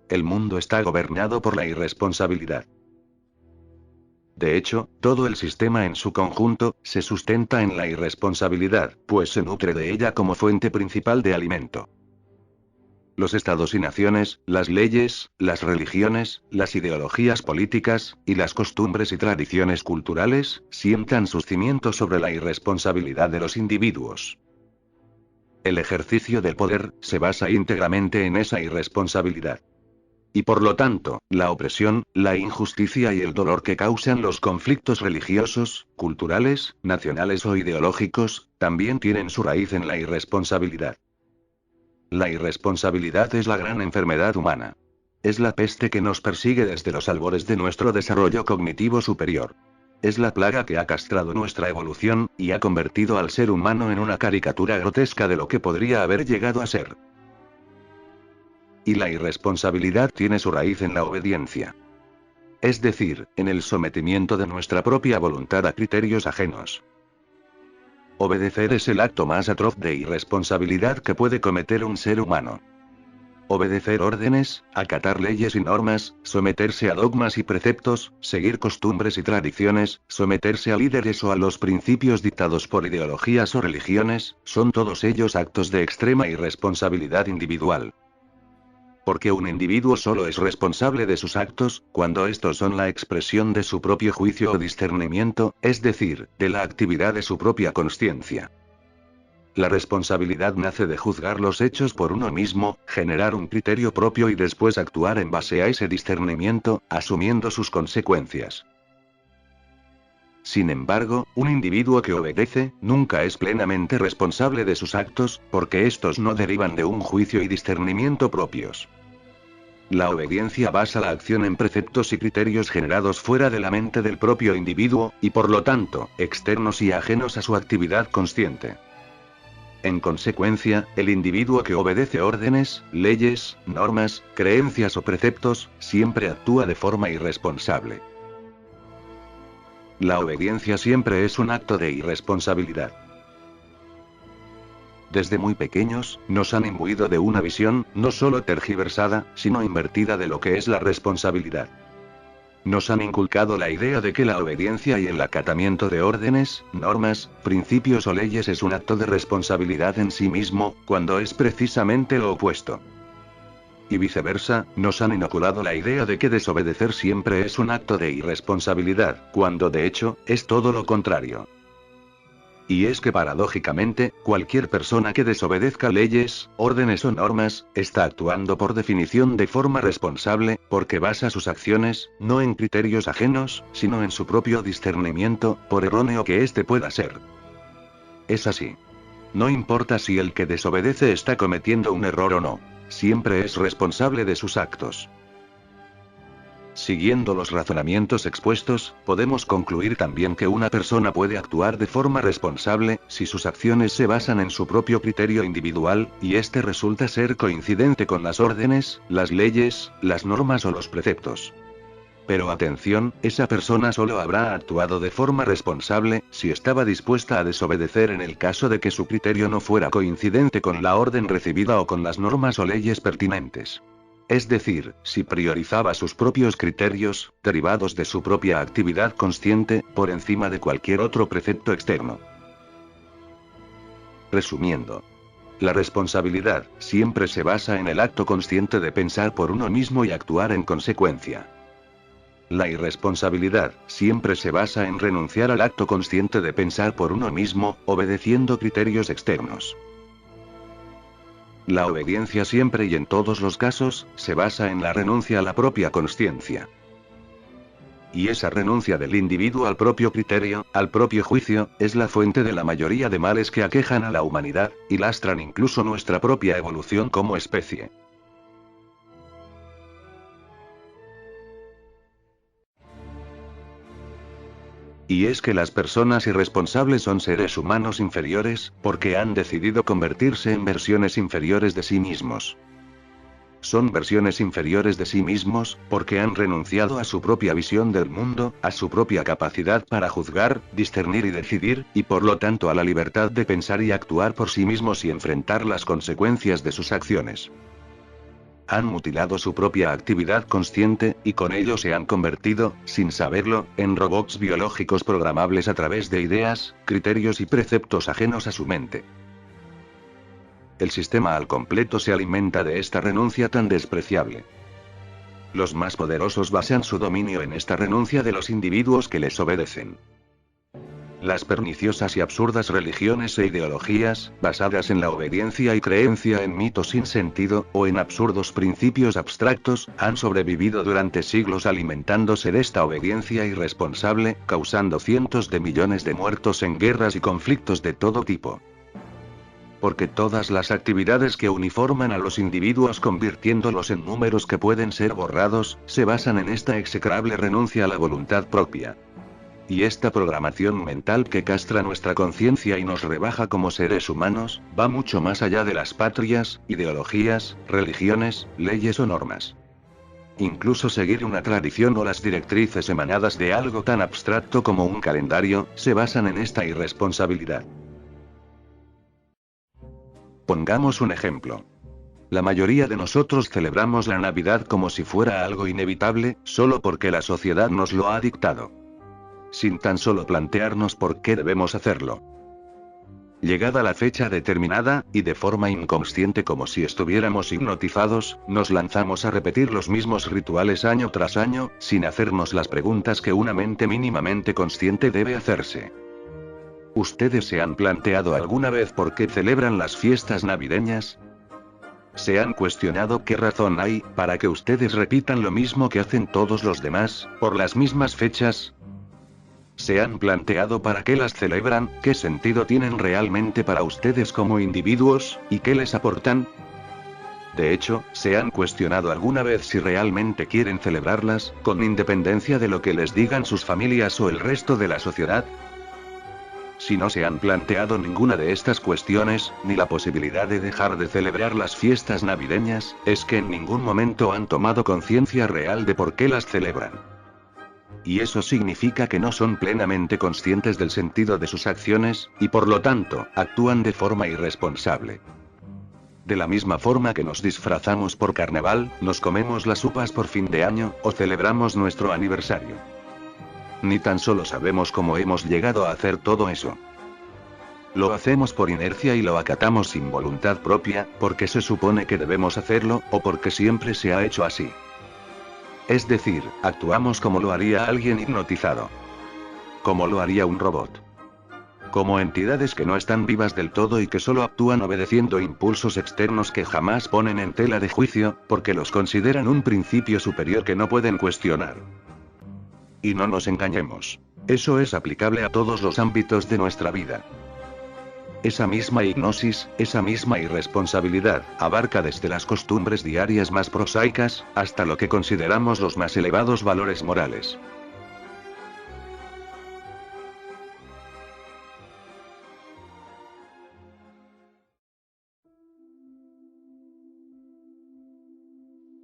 El mundo está gobernado por la irresponsabilidad. De hecho, todo el sistema en su conjunto, se sustenta en la irresponsabilidad, pues se nutre de ella como fuente principal de alimento. Los estados y naciones, las leyes, las religiones, las ideologías políticas, y las costumbres y tradiciones culturales, sientan sus cimientos sobre la irresponsabilidad de los individuos. El ejercicio del poder, se basa íntegramente en esa irresponsabilidad. Y por lo tanto, la opresión, la injusticia y el dolor que causan los conflictos religiosos, culturales, nacionales o ideológicos, también tienen su raíz en la irresponsabilidad. La irresponsabilidad es la gran enfermedad humana. Es la peste que nos persigue desde los albores de nuestro desarrollo cognitivo superior. Es la plaga que ha castrado nuestra evolución, y ha convertido al ser humano en una caricatura grotesca de lo que podría haber llegado a ser. Y la irresponsabilidad tiene su raíz en la obediencia. Es decir, en el sometimiento de nuestra propia voluntad a criterios ajenos. Obedecer es el acto más atroz de irresponsabilidad que puede cometer un ser humano. Obedecer órdenes, acatar leyes y normas, someterse a dogmas y preceptos, seguir costumbres y tradiciones, someterse a líderes o a los principios dictados por ideologías o religiones, son todos ellos actos de extrema irresponsabilidad individual. Porque un individuo solo es responsable de sus actos, cuando estos son la expresión de su propio juicio o discernimiento, es decir, de la actividad de su propia consciencia. La responsabilidad nace de juzgar los hechos por uno mismo, generar un criterio propio y después actuar en base a ese discernimiento, asumiendo sus consecuencias. Sin embargo, un individuo que obedece, nunca es plenamente responsable de sus actos, porque estos no derivan de un juicio y discernimiento propios. La obediencia basa la acción en preceptos y criterios generados fuera de la mente del propio individuo, y por lo tanto, externos y ajenos a su actividad consciente. En consecuencia, el individuo que obedece órdenes, leyes, normas, creencias o preceptos, siempre actúa de forma irresponsable. La obediencia siempre es un acto de irresponsabilidad. Desde muy pequeños, nos han imbuido de una visión, no solo tergiversada, sino invertida de lo que es la responsabilidad. Nos han inculcado la idea de que la obediencia y el acatamiento de órdenes, normas, principios o leyes es un acto de responsabilidad en sí mismo, cuando es precisamente lo opuesto. Y viceversa, nos han inoculado la idea de que desobedecer siempre es un acto de irresponsabilidad, cuando de hecho, es todo lo contrario. Y es que paradójicamente, cualquier persona que desobedezca leyes, órdenes o normas, está actuando por definición de forma responsable, porque basa sus acciones, no en criterios ajenos, sino en su propio discernimiento, por erróneo que éste pueda ser. Es así. No importa si el que desobedece está cometiendo un error o no. Siempre es responsable de sus actos. Siguiendo los razonamientos expuestos, podemos concluir también que una persona puede actuar de forma responsable, si sus acciones se basan en su propio criterio individual, y este resulta ser coincidente con las órdenes, las leyes, las normas o los preceptos. Pero atención, esa persona solo habrá actuado de forma responsable, si estaba dispuesta a desobedecer en el caso de que su criterio no fuera coincidente con la orden recibida o con las normas o leyes pertinentes. Es decir, si priorizaba sus propios criterios, derivados de su propia actividad consciente, por encima de cualquier otro precepto externo. Resumiendo. La responsabilidad, siempre se basa en el acto consciente de pensar por uno mismo y actuar en consecuencia. La irresponsabilidad, siempre se basa en renunciar al acto consciente de pensar por uno mismo, obedeciendo criterios externos. La obediencia siempre y en todos los casos, se basa en la renuncia a la propia consciencia. Y esa renuncia del individuo al propio criterio, al propio juicio, es la fuente de la mayoría de males que aquejan a la humanidad, y lastran incluso nuestra propia evolución como especie. Y es que las personas irresponsables son seres humanos inferiores, porque han decidido convertirse en versiones inferiores de sí mismos. Son versiones inferiores de sí mismos, porque han renunciado a su propia visión del mundo, a su propia capacidad para juzgar, discernir y decidir, y por lo tanto a la libertad de pensar y actuar por sí mismos y enfrentar las consecuencias de sus acciones. Han mutilado su propia actividad consciente, y con ello se han convertido, sin saberlo, en robots biológicos programables a través de ideas, criterios y preceptos ajenos a su mente. El sistema al completo se alimenta de esta renuncia tan despreciable. Los más poderosos basan su dominio en esta renuncia de los individuos que les obedecen. Las perniciosas y absurdas religiones e ideologías, basadas en la obediencia y creencia en mitos sin sentido, o en absurdos principios abstractos, han sobrevivido durante siglos alimentándose de esta obediencia irresponsable, causando cientos de millones de muertos en guerras y conflictos de todo tipo. Porque todas las actividades que uniforman a los individuos convirtiéndolos en números que pueden ser borrados, se basan en esta execrable renuncia a la voluntad propia. Y esta programación mental que castra nuestra conciencia y nos rebaja como seres humanos, va mucho más allá de las patrias, ideologías, religiones, leyes o normas. Incluso seguir una tradición o las directrices emanadas de algo tan abstracto como un calendario, se basan en esta irresponsabilidad. Pongamos un ejemplo. La mayoría de nosotros celebramos la Navidad como si fuera algo inevitable, solo porque la sociedad nos lo ha dictado. Sin tan solo plantearnos por qué debemos hacerlo. Llegada la fecha determinada, y de forma inconsciente como si estuviéramos hipnotizados, nos lanzamos a repetir los mismos rituales año tras año, sin hacernos las preguntas que una mente mínimamente consciente debe hacerse. ¿Ustedes se han planteado alguna vez por qué celebran las fiestas navideñas? ¿Se han cuestionado qué razón hay para que ustedes repitan lo mismo que hacen todos los demás, por las mismas fechas? ¿Se han planteado para qué las celebran, qué sentido tienen realmente para ustedes como individuos, y qué les aportan? De hecho, ¿se han cuestionado alguna vez si realmente quieren celebrarlas, con independencia de lo que les digan sus familias o el resto de la sociedad? Si no se han planteado ninguna de estas cuestiones, ni la posibilidad de dejar de celebrar las fiestas navideñas, es que en ningún momento han tomado conciencia real de por qué las celebran. Y eso significa que no son plenamente conscientes del sentido de sus acciones, y por lo tanto, actúan de forma irresponsable. De la misma forma que nos disfrazamos por carnaval, nos comemos las uvas por fin de año, o celebramos nuestro aniversario. Ni tan solo sabemos cómo hemos llegado a hacer todo eso. Lo hacemos por inercia y lo acatamos sin voluntad propia, porque se supone que debemos hacerlo, o porque siempre se ha hecho así. Es decir, actuamos como lo haría alguien hipnotizado. Como lo haría un robot. Como entidades que no están vivas del todo y que solo actúan obedeciendo impulsos externos que jamás ponen en tela de juicio, porque los consideran un principio superior que no pueden cuestionar. Y no nos engañemos. Eso es aplicable a todos los ámbitos de nuestra vida. Esa misma hipnosis, esa misma irresponsabilidad, abarca desde las costumbres diarias más prosaicas, hasta lo que consideramos los más elevados valores morales.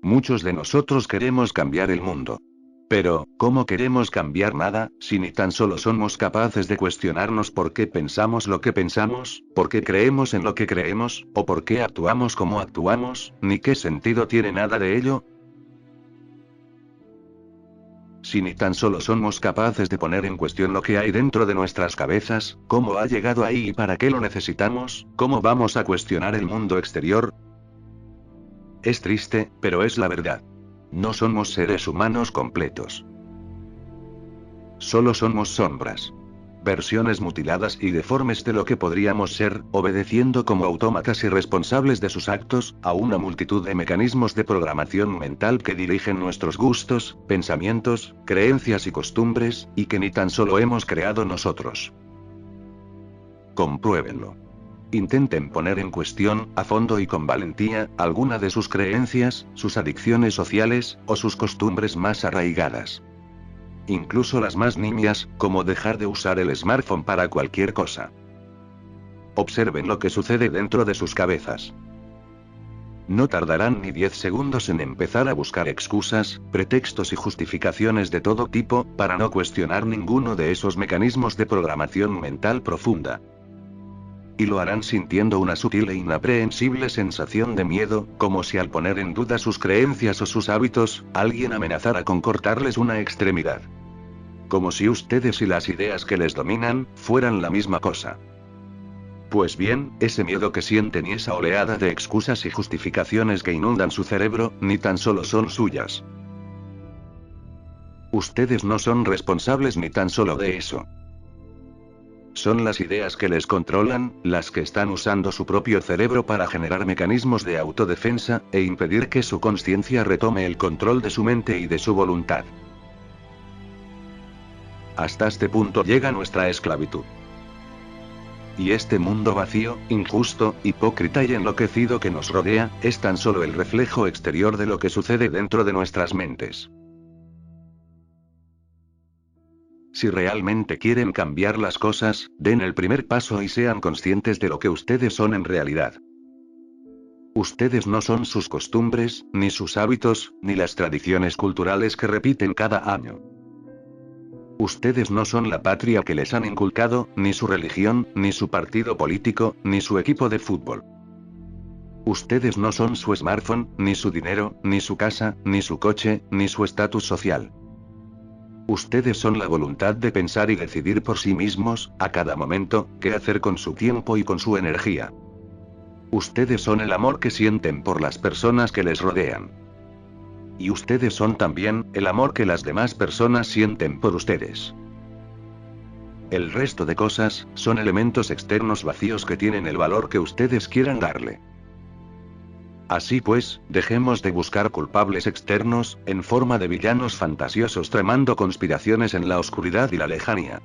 Muchos de nosotros queremos cambiar el mundo. Pero, ¿cómo queremos cambiar nada, si ni tan solo somos capaces de cuestionarnos por qué pensamos lo que pensamos, por qué creemos en lo que creemos, o por qué actuamos como actuamos, ni qué sentido tiene nada de ello? Si ni tan solo somos capaces de poner en cuestión lo que hay dentro de nuestras cabezas, ¿cómo ha llegado ahí y para qué lo necesitamos? ¿Cómo vamos a cuestionar el mundo exterior? Es triste, pero es la verdad. No somos seres humanos completos. Solo somos sombras. Versiones mutiladas y deformes de lo que podríamos ser, obedeciendo como autómatas irresponsables de sus actos, a una multitud de mecanismos de programación mental que dirigen nuestros gustos, pensamientos, creencias y costumbres, y que ni tan solo hemos creado nosotros. Compruébenlo. Intenten poner en cuestión, a fondo y con valentía, alguna de sus creencias, sus adicciones sociales, o sus costumbres más arraigadas. Incluso las más nimias, como dejar de usar el smartphone para cualquier cosa. Observen lo que sucede dentro de sus cabezas. No tardarán ni 10 segundos en empezar a buscar excusas, pretextos y justificaciones de todo tipo, para no cuestionar ninguno de esos mecanismos de programación mental profunda. y lo harán sintiendo una sutil e inaprehensible sensación de miedo, como si al poner en duda sus creencias o sus hábitos, alguien amenazara con cortarles una extremidad. Como si ustedes y las ideas que les dominan, fueran la misma cosa. Pues bien, ese miedo que sienten y esa oleada de excusas y justificaciones que inundan su cerebro, ni tan solo son suyas. Ustedes no son responsables ni tan solo de eso. Son las ideas que les controlan, las que están usando su propio cerebro para generar mecanismos de autodefensa, e impedir que su conciencia retome el control de su mente y de su voluntad. Hasta este punto llega nuestra esclavitud. Y este mundo vacío, injusto, hipócrita y enloquecido que nos rodea, es tan solo el reflejo exterior de lo que sucede dentro de nuestras mentes. Si realmente quieren cambiar las cosas, den el primer paso y sean conscientes de lo que ustedes son en realidad. Ustedes no son sus costumbres, ni sus hábitos, ni las tradiciones culturales que repiten cada año. Ustedes no son la patria que les han inculcado, ni su religión, ni su partido político, ni su equipo de fútbol. Ustedes no son su smartphone, ni su dinero, ni su casa, ni su coche, ni su estatus social. Ustedes son la voluntad de pensar y decidir por sí mismos, a cada momento, qué hacer con su tiempo y con su energía. Ustedes son el amor que sienten por las personas que les rodean. Y ustedes son también, el amor que las demás personas sienten por ustedes. El resto de cosas, son elementos externos vacíos que tienen el valor que ustedes quieran darle. Así pues, dejemos de buscar culpables externos, en forma de villanos fantasiosos tramando conspiraciones en la oscuridad y la lejanía.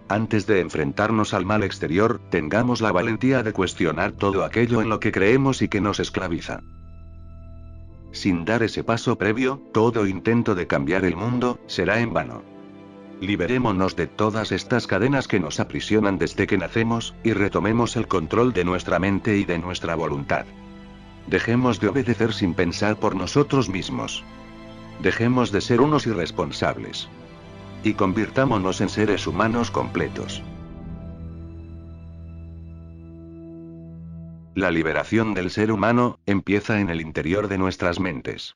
Antes de enfrentarnos al mal exterior, tengamos la valentía de cuestionar todo aquello en lo que creemos y que nos esclaviza. Sin dar ese paso previo, todo intento de cambiar el mundo, será en vano. Liberémonos de todas estas cadenas que nos aprisionan desde que nacemos, y retomemos el control de nuestra mente y de nuestra voluntad. Dejemos de obedecer sin pensar por nosotros mismos. Dejemos de ser unos irresponsables. Y convirtámonos en seres humanos completos. La liberación del ser humano, empieza en el interior de nuestras mentes.